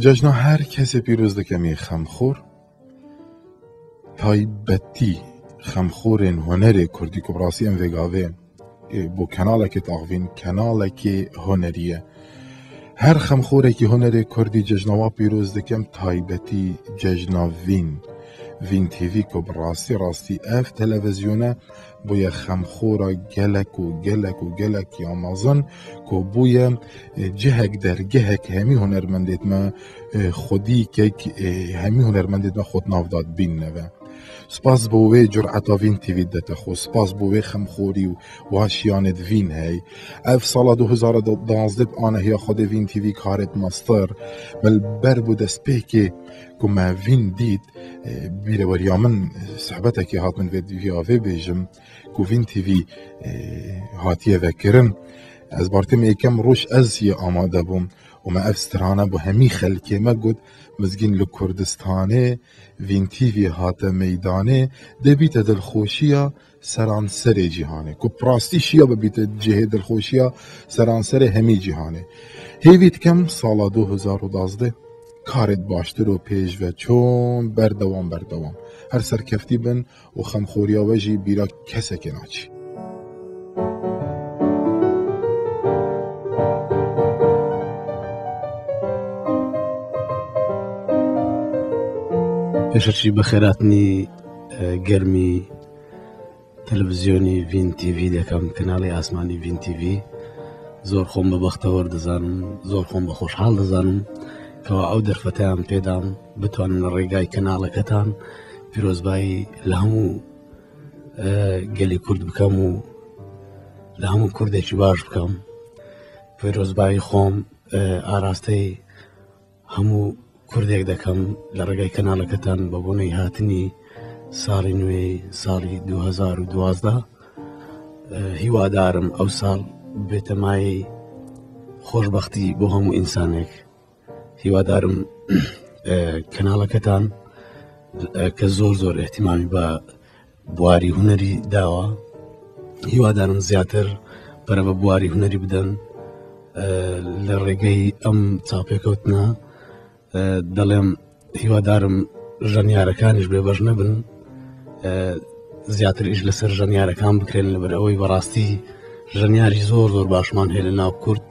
جشنا هر کس پیروز دکمی خمخور تایبەتی خەمخۆرên هوnerê Kurdî ku bi rastî em vêgavê bo kanalekê taxivîn kanalekê hunerî ye. Her xemxorekî hunerê Kurdî cejnawa pîroz dikim taybetî cejna Vîn TV ku bi rastî ev televizyona bûye xemxora gelek û gelekî amazin ku bûye cihek dergehek hemî hunermendê me xwedîkek hemî hunermendê me xwednav dat bînne ve. Spas bo wê cureta Vîn TV de te xwe, spas bo wê xemxorî û waşiyanê divîn hey. Ev sala 2012 anehiya Xwedê Vîn TV karet mastir ber bû destpêkê ku me Vîn dît bîreweriya min sehbetekê hat min vê bêjim ku Vîn TV hatiye vekirin. Ez bartêm êkem roj ez yê amade bûm û me ev strana bu hemî xelkê me got mizgîn li Kurdistanê Vîn TV hate meydanê debîte dilxweşiya seranserê cîhanê ku rastî şiya bibîte cihê dilxweşiya seranserê hemî cîhanê. Hêvî dikim sala 2012 karê baştir û pêşveçûn berdewam her serkeftî bin û xemxoriya we jî bîra kesekê naçî. پێشەچی بە خێراتنی گەرمی تەلەڤیزیۆنی Vîn TV دەکەم کەناڵی ئاسمانی Vîن TV زۆر خۆم بە بەختەوەر دەزانم زۆر خۆم بە خۆشحاڵ دەزانم کەوا ئەو دەرفەتیان پێدام بتوانن لە ڕێگای کەناڵەکەتان پیرۆزبایی لە هەموو گەلی کورد بکەم و لە هەموو کوردێکی باش بکەم پیرۆزبایی خۆم ئاراستەی هەموو کوردێک دەکەم لە ڕێگای کەناڵەکەتان بە بۆنەی هاتنی ساڵی نوێی ساڵی 2012 هیوادارم ئەو ساڵ بێتە مایەی خۆشبەختی بۆ هەموو ئینسانێک هیوادارم کەناڵەکەتان کە زۆر احتیمامی بە بواری هوەری داوە هیوادارم زیاتر بەرە بە بواری هوەری بدەن لە ڕێگەی ئەم چاپێکەوتنە دەڵێم هیوادارم ژەنیارەکانیش بێبەش نەبن زیاتر ئیش لەسەر ژەنیارەکان بکرێن لەبەر ئەوەی بەڕاستی ژەنیاری زۆر باشمان هەیە لە ناو کورد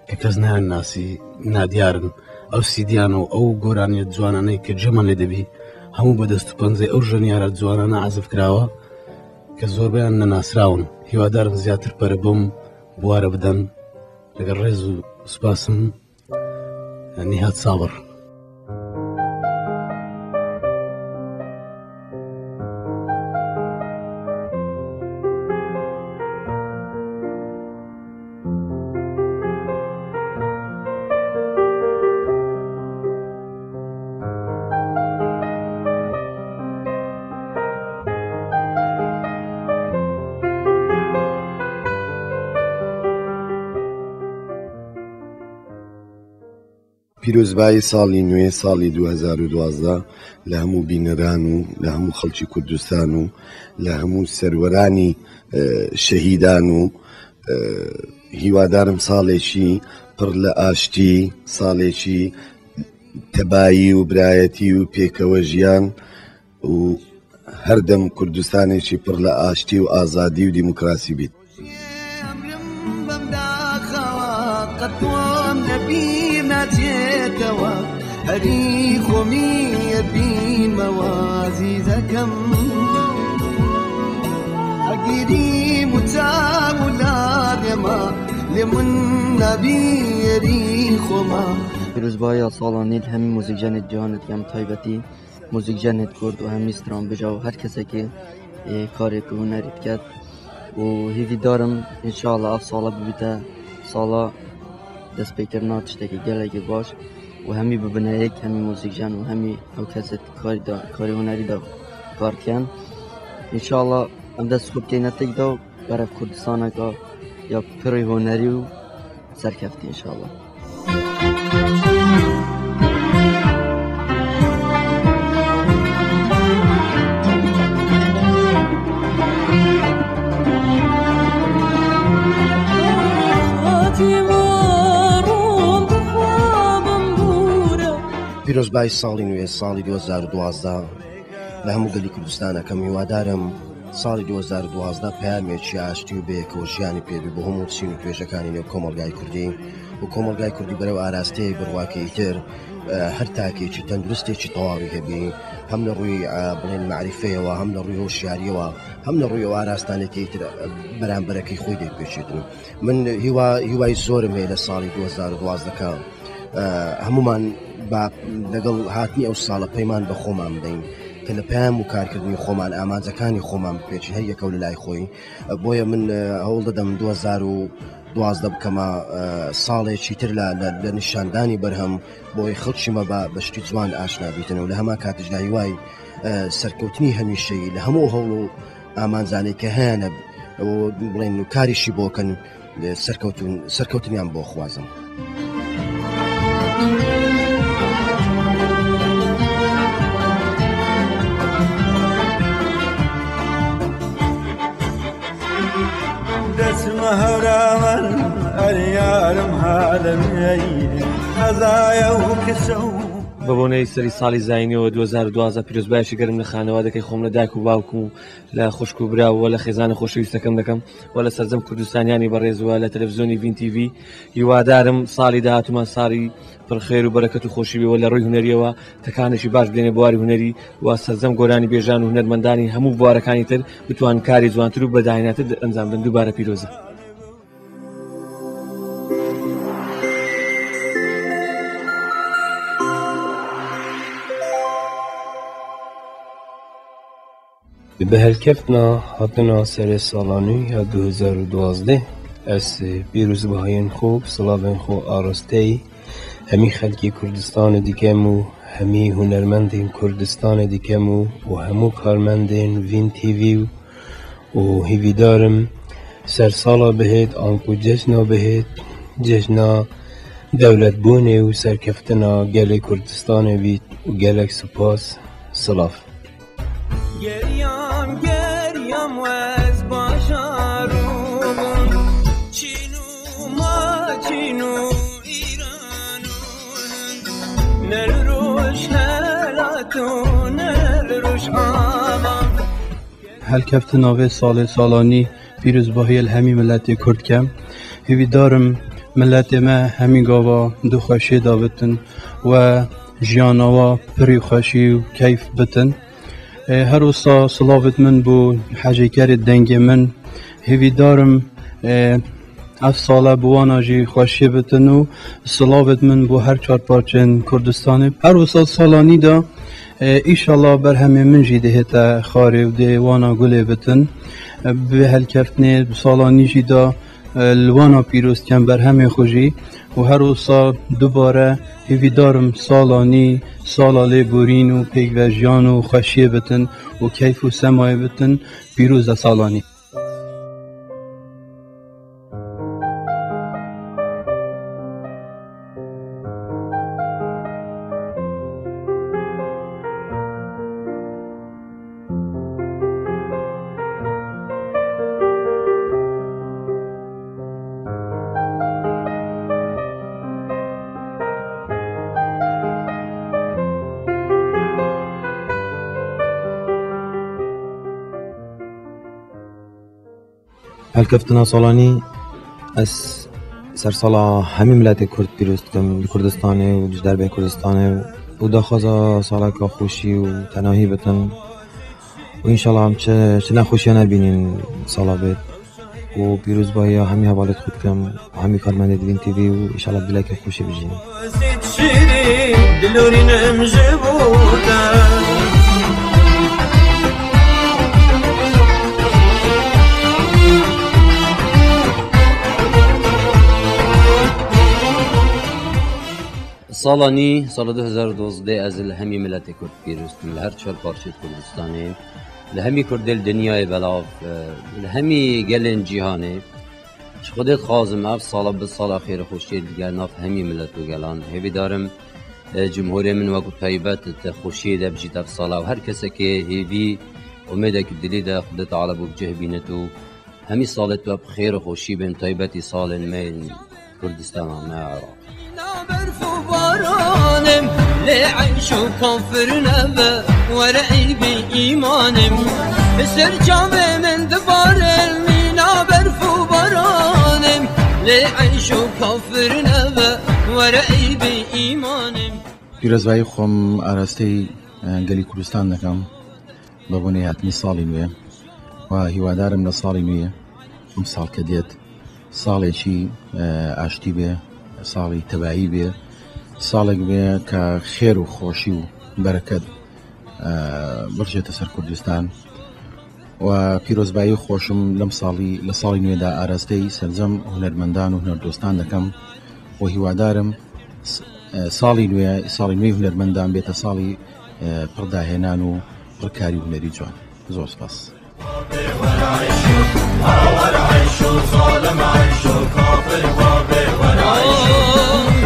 کە کەس نایان ناسی نادیارن ئەو سیدیان و ئەو گۆرانیەت جوانانەی کە جێمان لێ دەبی هەموو بەدەست و پەنجەی ئەو ژەنیارە جوانانە عەزف کراوە کە زۆربەیان نەناسراون هیوادارم زیاتر پەرە بۆم بوارە بدەن لەگەڵ ڕێز و سوپاسم نیهات ساوەڕ پیرۆزبایی ساڵی نوێ ساڵی 2012 لە هەموو بینەران و لە هەموو خەڵکی کوردستان و لە هەموو سەروەرانی شەهیدان و هیوادارم ساڵێکی پڕ لە ئاشتی ساڵێکی تەبایی و برایەتی و پێکەوە ژیان و هەردەم کوردستانێکی پڕ لە ئاشتی و ئازادی و دیموکراسی بیت. هەری خۆمیە بینمەوە عەزیزەکەم ئەگیری موچاو و لاڕێمە لێ من نەبیێری خۆمە پیرۆزبایە ساڵانیت هەمی موزیکجانێت جیهانت یام تایبەتی موزیکجانێت کورد و هەمی ستران بژا و هەر کەسێکی کارێک و هونەری بکات و هیوی دارم ئینشاءالله ئەف ساڵە ببیتە ساڵە دەستپێکردنا تشتێکی گەلێکی باش و هەمی ببنەیەک هەمی موزیکجان و هەمی ئەو کەسێت کاری هونەریدا کارکەن ئینشاءالله ئەم دەست خۆ بکەینە تێکدا و بەرەو کوردستانەکە یا پڕی هونەری و سەرکەفتی ئینشاءالله. پیرۆزبای ساڵی نوێ ساڵی 2012 لە هەموو گەلی کوردستانەکەم هیوادارم ساڵی 2012 پامێکی ئاشتی و بەیەکەوە ژیانی پێبی بۆ هەموو چین و توێژەکانی نێو کۆمەڵگای کوردی و کۆمەڵگای کوردی بەرەو ئاراستەیە بڕواکەی تر هەر تاکێکی تەندروستێکی تەواوی هەبی هەم لە ڕووی بڵێن معریفەیەوە هەم لە ڕووی هۆشیاریەوە هەم لە ڕووی ئاراستانێکی تر بەرامبەرەکەی خۆی دەیپێچێتن من هیوای زۆرم هەیە لە ساڵی 2012 هەمومان لەگەڵ هاتنی ئەو ساڵە پەیمان بە خۆمان بدەین کە لە پام و کارکردنی خۆمان ئامانجەکانی خۆمان بپێچین هەر یەکەو لە لای خۆی بۆیە من هەوڵ دەدەم 2012 بکەمە ساڵێکی تر لە نیشاندانی بەرهەم بۆی خەڵکیمە بە شتی جوان ئاشنا بیتن و لە هەما کاتژدا هیوای سەرکەوتنی هەمیشەیی لە هەموو هەوڵ و ئامانجانێک کە هەیەە بڵێن و کاریشی بۆکەن سەرکەوتنیان بۆ خوازم. دەچمە هەراوان ئەریارم هادەمیەی هەزایە و کەسە و بە بۆنەی سەری ساڵی زاینەوە 2012 پیرۆزبایشی گەرم لە خانەوە دەکەی خۆم لە دایک و باوکم و لە خوشک و براوە لە خێزانە خۆشەویستەکەم دەکەم و لە سەرجەم کوردستانیانی بەڕێزوە لە تەلەڤیزیۆنی ڤین تیڤی هیوادارم ساڵی داهاتومان ساڵی پڕخێر و بەرەکەت و خۆشیویەوە لە ڕووی هونەریەوە تەکانێکی باش بێنێ بواری هونەری و سەرجەم گۆرانی بێژان و هونەرمەندانی هەموو بوارەکانی تر بتوان کاری جوانتر و بەداهێناتر ئەنجام بدەن. دووبارە پیرۆزە. بەهەلکەفتنا هاتنا سەرێ ساڵانوی یا 2012 ئەس پیرۆزبایین خۆ سڵاوێن خۆ ئاڕاستەی هەمی خەلکی کوردستانی دیکەم و هەمی هونەرمەندین کوردستانی دیکەم و هەموو کارمەندین ڤین تیڤی و هیویدارم سەرساڵا بهێت ئانکو جەژنا بهێت جەژنا دەولەتبوونێ و سەرکەفتنا گەلێ کوردستانی بیت و گەلێک سوپاس سڵاف. گەریام وەز باشارون چین و ماچین و ئیرانون نەروش هەلاتون نەروش ئامان هەلکەفتنا vê salê salanî pîrozbahiyê li hemî milletê Kurd kem hêvîdarim milletê me hemî gava du xweşê da bitin we jiyana wa pirî xweşî û keyf bitin. هر وسا سلاوت من بو حاجیکر دنگ من هیویدارم اف ساله بوانا جی خوشی بتنو سلاوت من بو هر چار پارچن کردستانی هر وسا سالانی دا ایشالله بر همه من جی دهتا خاری و دیوانا گله بتن به هلکفتنی سالانی جی دا لوانا پیروز کن بر همه خوشی و هر وسا دوباره هیویدارم سالانی سالالی بورین و پیک و جیان و خوشیه بتن و کیف و سمایه بتن پیروز سالانی. هەلکەفتنا ساڵانی ئەس سەرساڵا هەمی ملەتی کورد پیرۆز دکەم لە کوردستانê و ji derbê Kurdistanê û daxwaza saleka xweşî û tenahî bitin û înşallah em çi nexweşiya nebînin sala bêt û pîrozbahiya hemî hevalêt xwe dikim û hemî karmendê di Vîn TV û înşallah dilekê xweşî bijînin. ساڵانی ساڵە 2012 ez li hemî miletê Kurd pîrozkim li her çar parçeyê Kurdistanê li hemî Kurdê li dinyayê belav li hemî gelên cîhanê ji Xwedê dixwazim ev sala bi sala xêrxweşiyê diger nav hemî millet û gelan hêvîdarim cumhuriyê min wekû taybet te xweşiyê de bijît ev sala û her kesekê hêvî umêdekî dilî de Xwedê Teala bû bicih bînet û hemî salê tu ev xêr û xweşî bên taybetî salên me Kurdistana me Iraq. لعيش وكفر نبا ورعي بإيمانم سرجام من دبار المينا برفو برانم لعيش وكفر نبا ورعي بإيمانم پیرۆزبایی خۆم ئاراستەی گەلی کوردستان دەکەم بە بۆنەی هاتنی ساڵی نوێ و هیوادارم لە ساڵی نوێ ئەم ساڵ کە دێت ساڵێکی ئاشتی بێ ساڵی تەبایی بێ ساڵێک بێ کە خێر و خۆشی و بەرەکەت بڕژێتە سەر کوردستان و پیرۆزبایی خۆشم لەم ساڵی لە ساڵی نوێدا ئاراستەی سەرجەم هونەرمەندان و هونەردۆستان دەکەم و هیوادارم ساڵی نوێی هونەرمەندان بێتە ساڵی پڕداهێنان و پڕکاری هونەری جوان. زۆر سپاس.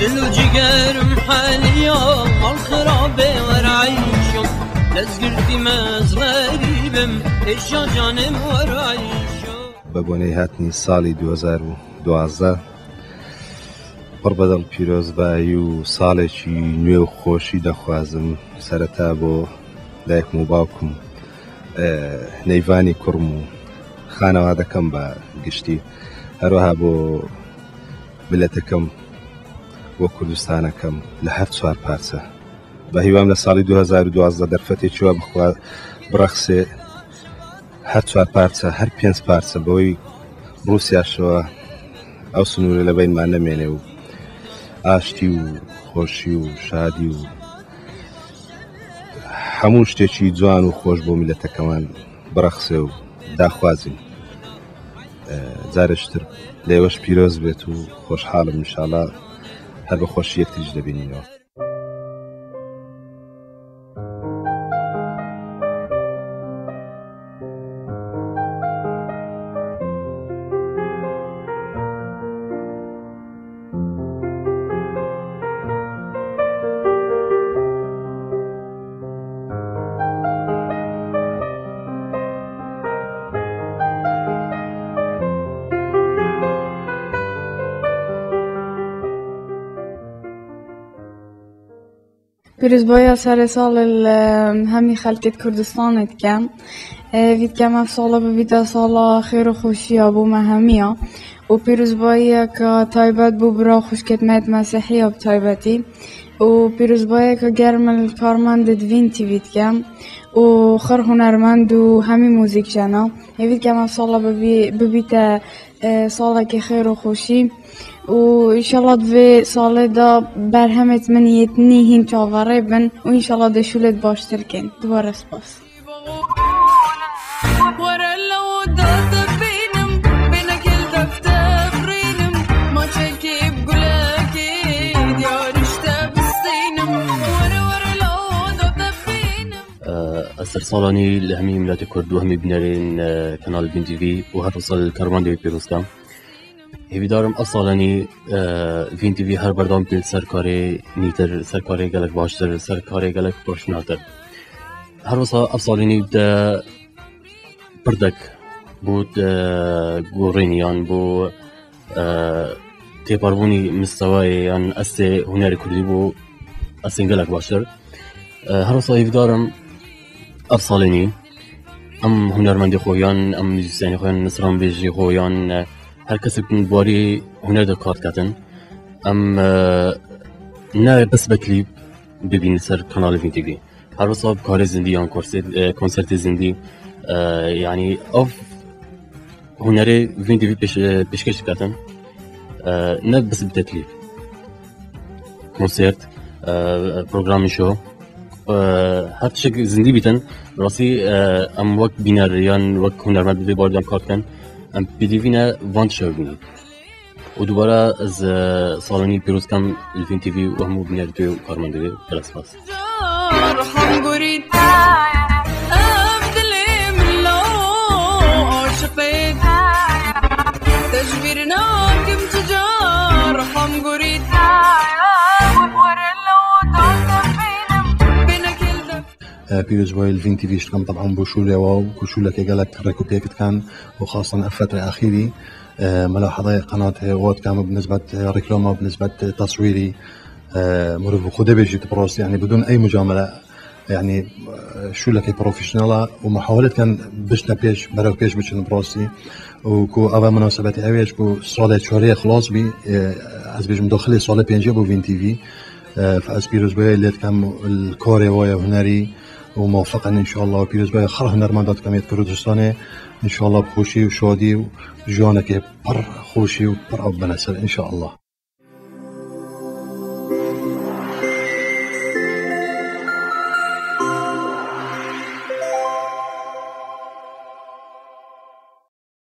دل وجيرم حاليا الخرابة ورعيشو لازقرتي مزغريبم ايش جانم ورعيشو ببوني هاتني سالي 2012 پڕ بەدڵ پیرۆزبایی و ساڵێکی نوێ و خۆشی دەخوازم سەرەتا بۆ دایکم و باوکم نەیڤانی کوڕم و خانەوادەکەم بە گشتی هەروەها بۆ ملەتەکەم بۆ کوردستانەکەم لە هەر چوار پارچە بە هیوام لە ساڵی 2012 دەرفەتێکی وە بخوا بڕەخسێ هەر چوار پارچە هەر 5 پارچە بەوەی ڕووسیاشەوە ئەو سنوورە لە بینمان نەمێنێ و ئاشتی و خۆشی و شادی و هەموو شتێکی جوان و خۆش بۆ میلەتەکەمان بڕەخسێ و داخوازین جارشتر لێوەش پیرۆز بێت و خۆشحاڵم ئینشاڵڵا هەر بە خۆشی یەکتریش دەبینینەوە. پیروزبایی سر سال همی خلقت کردستانت کم وید کم اف سالا ببیده سالا خیر و خوشی ها بو مهمی ها و پیروزبایی که تایبت بو برا خوشکتمت مسیحی ها بتایبتی و پیروزبایی که گرم کارمند دوین تیوید کم و خر هنرمند و همی موزیک جنا وید کم اف سالا ببیده سالا که خیر و خوشی و انشالله دوی ساله دا برهمت من یتنی هین چاوره بن و انشالله دشولت باشتر کن. دوباره سپاس. أسر صالاني لهمي ملات كرد وهمي بنارين كانال بين تي في وهذا صال كرمان دي بيروسكام هیویدارم اصالانی وین تی وی هر بردام کل سرکاری نیتر سرکاری گلک باشتر سرکاری گلک پرشناتر هر وصا اصالانی بوده بردک بود گورینیان بو تیپاربونی مستوایان است هنر کردی بو است گلک باشتر هر وصا هیویدارم اصالانی ام هنرمندی خویان ام موزیسیانی خویان نصران بیجی خویان هر کسی که باری هنر در کار کردن نه بس بکلیپ ببینید سر کانال وین تی وی هر روز کار زندی یا کنسرت زندی یعنی اف هنر وین تی وی پیشکش کردن نه بس بتکلیپ کنسرت پروگرامی شو هر چیز زندی بیتن راستی ام وقت بینریان وقت هنرمند بیدی باردم کار کردن ام بدیوینه وانت شوینی و دوباره از سالانی پیروز کم الفین تی وی و همو بینر توی کارمندگی بلس پاس پیروزبایی الفین تی ویش کم طبعا بوشوله و بوشوله که قالت ركوبيكت كان وخاصة الفترة الأخيرة ملاحظة قناة وات كان بنسبة ريكلاما بنسبة تصويري مرف خده بيجيت براس يعني بدون أي مجاملة يعني شو لك بروفيشنال ومحاولة كان بشنا بيش برا بيش بيشن براسي وكو أول مناسبة أويش كو صالة شهرية خلاص بي از بيجم داخل صالة بينجي بو فين تي في فأز بيروز بي اللي كان الكوري ويا هنري وموفقا إن شاء الله بيروز بي خرج هنرمندات كمية كردستاني إن شاء الله بخوشي وشادي وجوانك بر خوشي وبر أو بنسل إن شاء الله.